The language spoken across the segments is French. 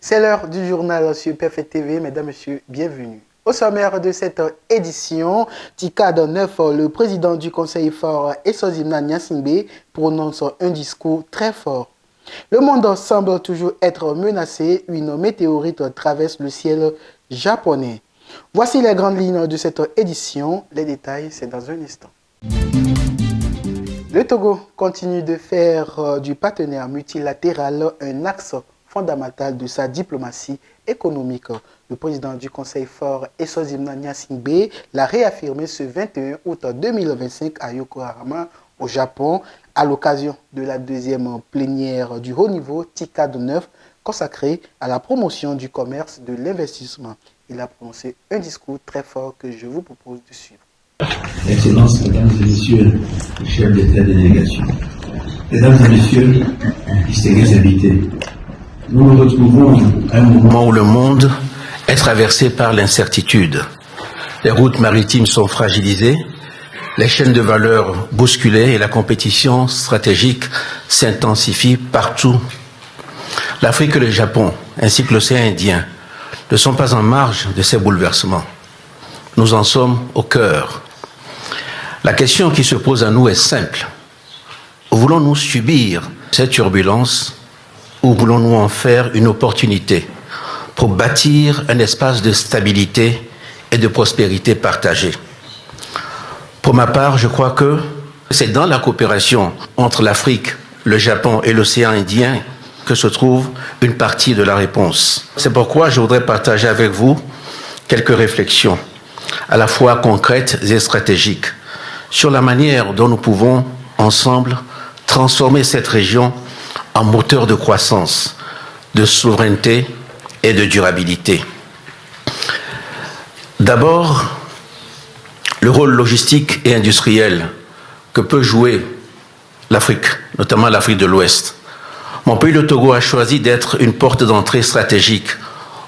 C'est l'heure du journal sur Perfect TV. Mesdames, Messieurs, bienvenue. Au sommaire de cette édition, TICAD 9, le président du Conseil fort Essozimna Nyasingbe prononce un discours très fort. Le monde semble toujours être menacé. Une météorite traverse le ciel japonais. Voici les grandes lignes de cette édition. Les détails, c'est dans un instant. Le Togo continue de faire du partenaire multilatéral un axe fondamental de sa diplomatie économique. Le président du Conseil fort Essozimna Nyasingbe l'a réaffirmé ce 21 août 2025 à Yokohama, au Japon, à l'occasion de la deuxième plénière du haut niveau TICAD 9 consacrée à la promotion du commerce et de l'investissement. Il a prononcé un discours très fort que je vous propose de suivre. Excellences, Mesdames et Messieurs, les chefs d'État et de délégation, Mesdames et Messieurs, distingués invités, nous nous retrouvons à un moment où le monde est traversé par l'incertitude. Les routes maritimes sont fragilisées, les chaînes de valeur bousculées et la compétition stratégique s'intensifie partout. L'Afrique et le Japon, ainsi que l'océan Indien, ne sont pas en marge de ces bouleversements. Nous en sommes au cœur. La question qui se pose à nous est simple. Voulons-nous subir cette turbulence ou voulons-nous en faire une opportunité pour bâtir un espace de stabilité et de prospérité partagée? Pour ma part, je crois que c'est dans la coopération entre l'Afrique, le Japon et l'océan Indien que se trouve une partie de la réponse. C'est pourquoi je voudrais partager avec vous quelques réflexions, à la fois concrètes et stratégiques, sur la manière dont nous pouvons, ensemble, transformer cette région en moteur de croissance, de souveraineté et de durabilité. D'abord, le rôle logistique et industriel que peut jouer l'Afrique, notamment l'Afrique de l'Ouest. Mon pays, le Togo, a choisi d'être une porte d'entrée stratégique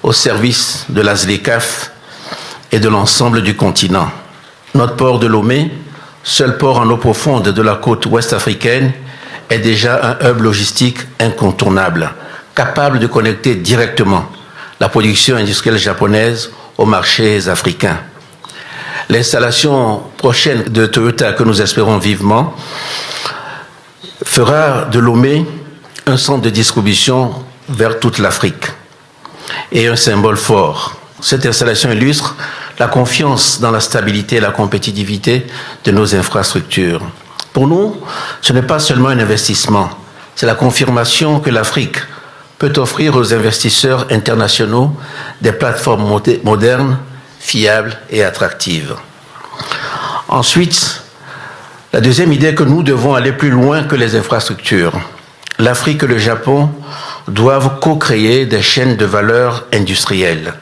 au service de la ZLECAf et de l'ensemble du continent. Notre port de Lomé, seul port en eau profonde de la côte ouest africaine, est déjà un hub logistique incontournable, capable de connecter directement la production industrielle japonaise aux marchés africains. L'installation prochaine de Toyota, que nous espérons vivement, fera de Lomé un centre de distribution vers toute l'Afrique et un symbole fort. Cette installation illustre la confiance dans la stabilité et la compétitivité de nos infrastructures. Pour nous, ce n'est pas seulement un investissement, c'est la confirmation que l'Afrique peut offrir aux investisseurs internationaux des plateformes modernes, fiables et attractives. Ensuite, la deuxième idée est que nous devons aller plus loin que les infrastructures. L'Afrique et le Japon doivent co-créer des chaînes de valeur industrielles.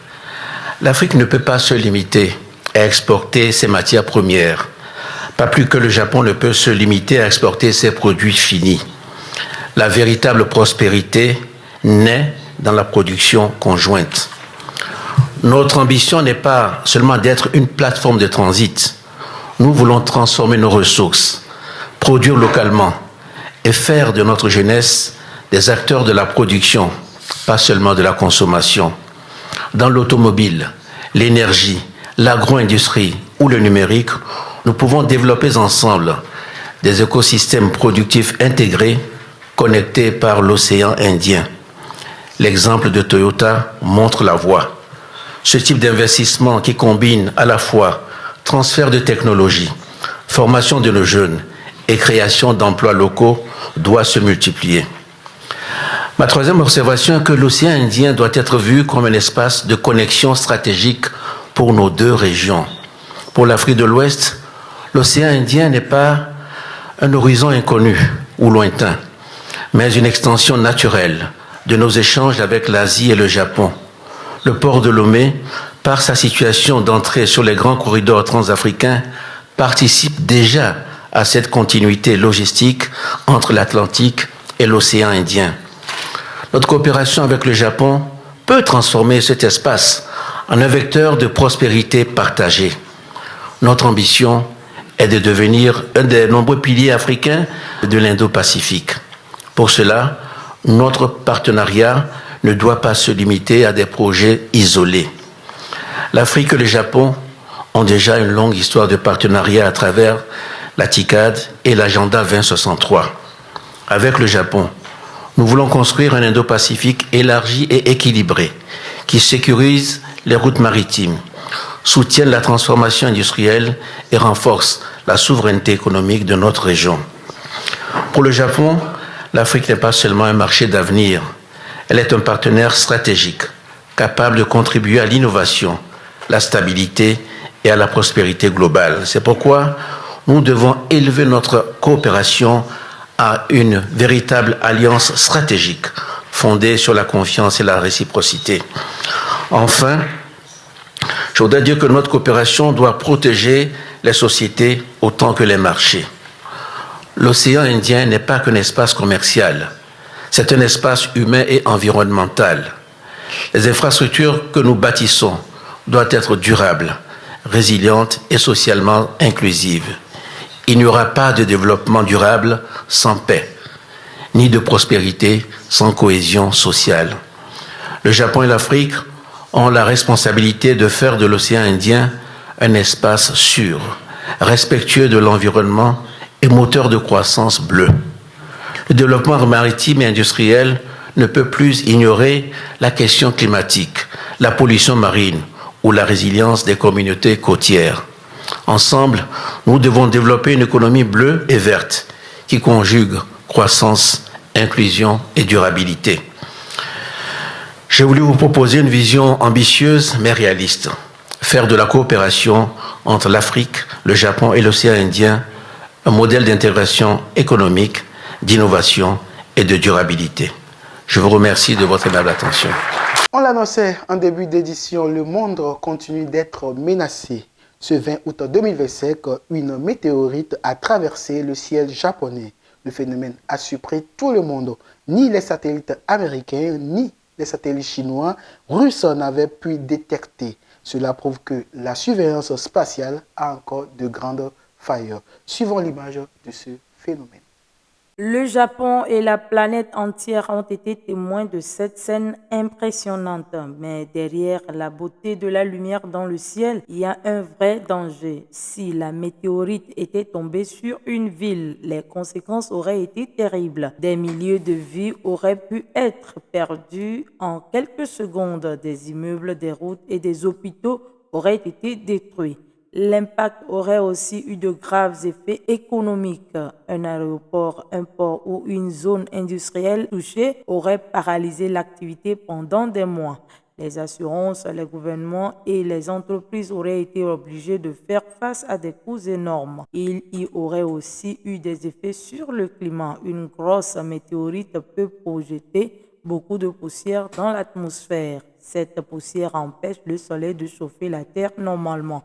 L'Afrique ne peut pas se limiter à exporter ses matières premières, pas plus que le Japon ne peut se limiter à exporter ses produits finis. La véritable prospérité naît dans la production conjointe. Notre ambition n'est pas seulement d'être une plateforme de transit. Nous voulons transformer nos ressources, produire localement et faire de notre jeunesse des acteurs de la production, pas seulement de la consommation. Dans l'automobile, l'énergie, l'agro-industrie ou le numérique, nous pouvons développer ensemble des écosystèmes productifs intégrés, connectés par l'océan Indien. L'exemple de Toyota montre la voie. Ce type d'investissement qui combine à la fois transfert de technologie, formation de nos jeunes et création d'emplois locaux doit se multiplier. Ma troisième observation est que l'océan Indien doit être vu comme un espace de connexion stratégique pour nos deux régions. Pour l'Afrique de l'Ouest, l'océan Indien n'est pas un horizon inconnu ou lointain, mais une extension naturelle de nos échanges avec l'Asie et le Japon. Le port de Lomé, par sa situation d'entrée sur les grands corridors transafricains, participe déjà à cette continuité logistique entre l'Atlantique et l'océan Indien. Notre coopération avec le Japon peut transformer cet espace en un vecteur de prospérité partagée. Notre ambition est de devenir un des nombreux piliers africains de l'Indo-Pacifique. Pour cela, notre partenariat ne doit pas se limiter à des projets isolés. L'Afrique et le Japon ont déjà une longue histoire de partenariat à travers la TICAD et l'agenda 2063. Avec le Japon, nous voulons construire un Indo-Pacifique élargi et équilibré qui sécurise les routes maritimes, soutienne la transformation industrielle et renforce la souveraineté économique de notre région. Pour le Japon, l'Afrique n'est pas seulement un marché d'avenir, elle est un partenaire stratégique, capable de contribuer à l'innovation, la stabilité et à la prospérité globale. C'est pourquoi nous devons élever notre coopération à une véritable alliance stratégique fondée sur la confiance et la réciprocité. Enfin, je voudrais dire que notre coopération doit protéger les sociétés autant que les marchés. L'océan Indien n'est pas qu'un espace commercial, c'est un espace humain et environnemental. Les infrastructures que nous bâtissons doivent être durables, résilientes et socialement inclusives. Il n'y aura pas de développement durable sans paix, ni de prospérité sans cohésion sociale. Le Japon et l'Afrique ont la responsabilité de faire de l'océan Indien un espace sûr, respectueux de l'environnement et moteur de croissance bleue. Le développement maritime et industriel ne peut plus ignorer la question climatique, la pollution marine ou la résilience des communautés côtières. Ensemble, nous devons développer une économie bleue et verte qui conjugue croissance, inclusion et durabilité. J'ai voulu vous proposer une vision ambitieuse mais réaliste. Faire de la coopération entre l'Afrique, le Japon et l'océan Indien un modèle d'intégration économique, d'innovation et de durabilité. Je vous remercie de votre aimable attention. On l'annonçait en début d'édition, le monde continue d'être menacé. Ce 20 août 2025, une météorite a traversé le ciel japonais. Le phénomène a surpris tout le monde. Ni les satellites américains, ni les satellites chinois, russes n'avaient pu détecter. Cela prouve que la surveillance spatiale a encore de grandes failles. Suivons l'image de ce phénomène. Le Japon et la planète entière ont été témoins de cette scène impressionnante. Mais derrière la beauté de la lumière dans le ciel, il y a un vrai danger. Si la météorite était tombée sur une ville, les conséquences auraient été terribles. Des milliers de vies auraient pu être perdues en quelques secondes. Des immeubles, des routes et des hôpitaux auraient été détruits. L'impact aurait aussi eu de graves effets économiques. Un aéroport, un port ou une zone industrielle touchée aurait paralysé l'activité pendant des mois. Les assurances, les gouvernements et les entreprises auraient été obligés de faire face à des coûts énormes. Il y aurait aussi eu des effets sur le climat. Une grosse météorite peut projeter beaucoup de poussière dans l'atmosphère. Cette poussière empêche le soleil de chauffer la Terre normalement.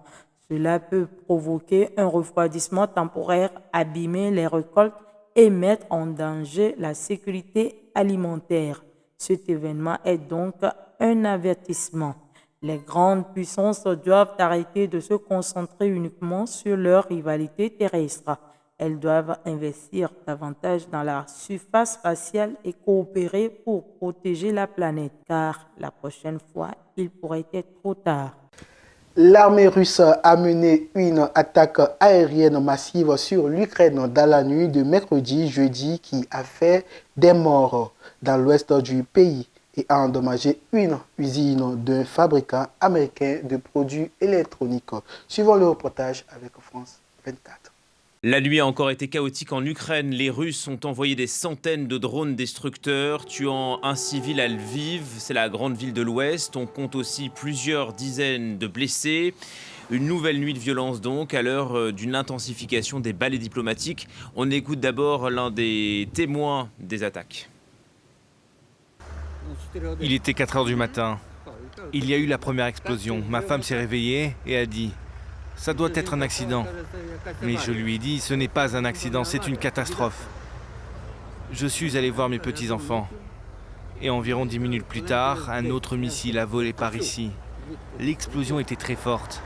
Cela peut provoquer un refroidissement temporaire, abîmer les récoltes et mettre en danger la sécurité alimentaire. Cet événement est donc un avertissement. Les grandes puissances doivent arrêter de se concentrer uniquement sur leur rivalité terrestre. Elles doivent investir davantage dans la surface spatiale et coopérer pour protéger la planète, car la prochaine fois, il pourrait être trop tard. L'armée russe a mené une attaque aérienne massive sur l'Ukraine dans la nuit de mercredi-jeudi qui a fait des morts dans l'ouest du pays et a endommagé une usine d'un fabricant américain de produits électroniques. Suivons le reportage avec France 24. La nuit a encore été chaotique en Ukraine. Les Russes ont envoyé des centaines de drones destructeurs, tuant un civil à Lviv, c'est la grande ville de l'Ouest. On compte aussi plusieurs dizaines de blessés. Une nouvelle nuit de violence donc, à l'heure d'une intensification des balais diplomatiques. On écoute d'abord l'un des témoins des attaques. Il était 4 heures du matin. Il y a eu la première explosion. Ma femme s'est réveillée et a dit « Ça doit être un accident ». Mais je lui ai dit « Ce n'est pas un accident, c'est une catastrophe ». Je suis allé voir mes petits-enfants. Et environ 10 minutes plus tard, un autre missile a volé par ici. L'explosion était très forte.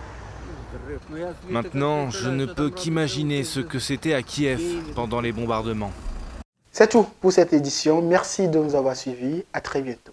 Maintenant, je ne peux qu'imaginer ce que c'était à Kiev pendant les bombardements. C'est tout pour cette édition. Merci de nous avoir suivis. À très bientôt.